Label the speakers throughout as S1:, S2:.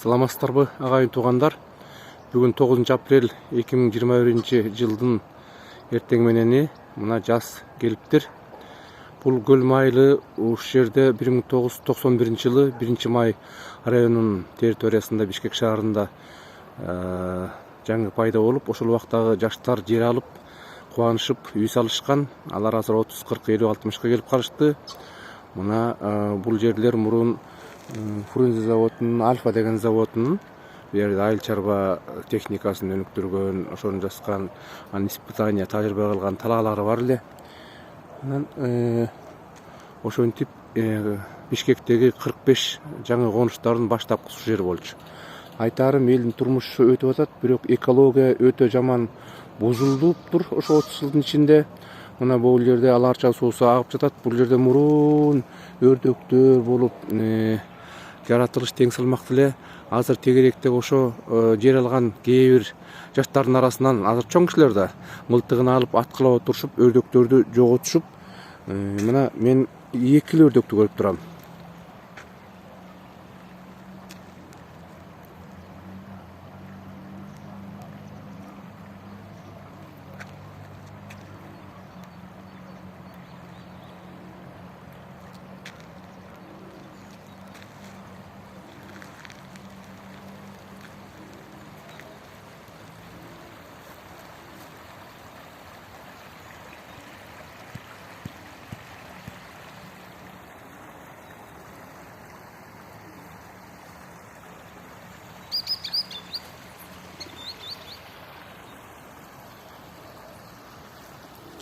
S1: Саламатсыздарбы агайын туугандар. Бүгүн 9 апрель 2021 жылдын эртең менени мына жаз келиптир. Бул көл майлы ушул жерде 1991 жылы 1 май районунун территориясында Бишкек шаарында жаңы пайда болуп, ошол убактагы жаштар жер алып, кубанышып үй салышкан. Алар азыр 30, 40, 50, 60 келип калышты. Мына бул жерлер мурун Фрунзе заводунун, Альфа деген заводунун айыл чарба техникасын өнүктүргөн, ошону жаскан, анын испытания, тажрыйба кылган талаалары бар эле. Анан ошентип Бишкектеги 45 жаңы конуштардын баштапкысы жер болчу. Айтарым, элдин турмушу өтүп атат, бирок экология өтө жаман бузулуптур ошо 30 жылдын ичинде. Мына бул жерде аларча суусу агып жатат. Бул жерде мурун өрдөктөр болуп жаратылыш тең салмактуу эле. Азыр тегеректеги ошо жер алган кээ бир жаштардын арасынан азыр чоң кишилер да мылтыгын алып аткылап отурушуп, өрдөктөрдү жоготушуп, мына мен 2 өрдөктү көрүп турам.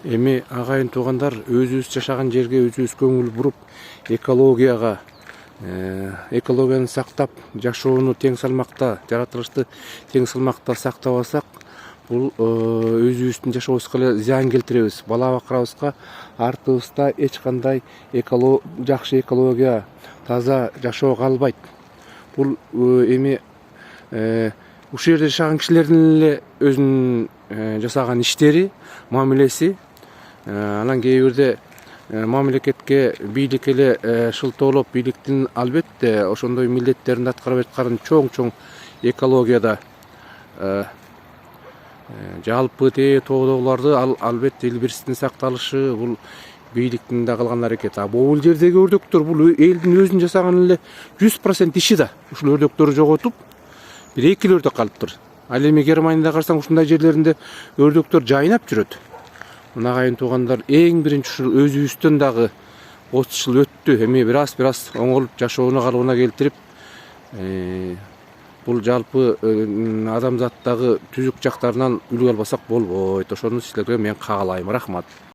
S1: Эми агайын туугандар, өзүбүз жашаган жерге өзүбүз көңүл буруп, экологияны сактап, жашоону тең салмакта, жаратылышты тең салмакта сактап алсак, бул өзүбүздүн жашообузга эле зыян келтиребиз. Бала бакырабызга артыбызда эч кандай жакшы экология, таза жашоо калбайт. Бул эми ушул жерде жашаган кишилердин эле өзүнүн жасаган иштери, мамилеси. Анан кээ бирде мамлекетке, бийликке эле шылтоолоп, бийликтин албетте ошондой милдеттерин аткарып аткарын чоң экологияда жалпы тоодогуларды албетте эл бирчиликтин сакталышы, бул бийликтин да кылган аракети. Бул жердеги өрдөктөр бул элдин өзүнүн жасаган эле 100% иши да. Ушул өрдөктөрдү жоготуп, бир 2 өрдөк калыптыр. Ал эми Германияда карасаң ушундай жерлеринде өрдөктөр жайнап жүрөт. Мына агайын туугандар, эң биринчи ушул өзүбүздөн дагы 30 жыл өттү. Эми бир аз оңолуп жашоону калыбына келтирип, бул жалпы адамзаттагы түзүк жактарынан үлгү албасак болбойт. Ошону силерге мен каалайм. Рахмат.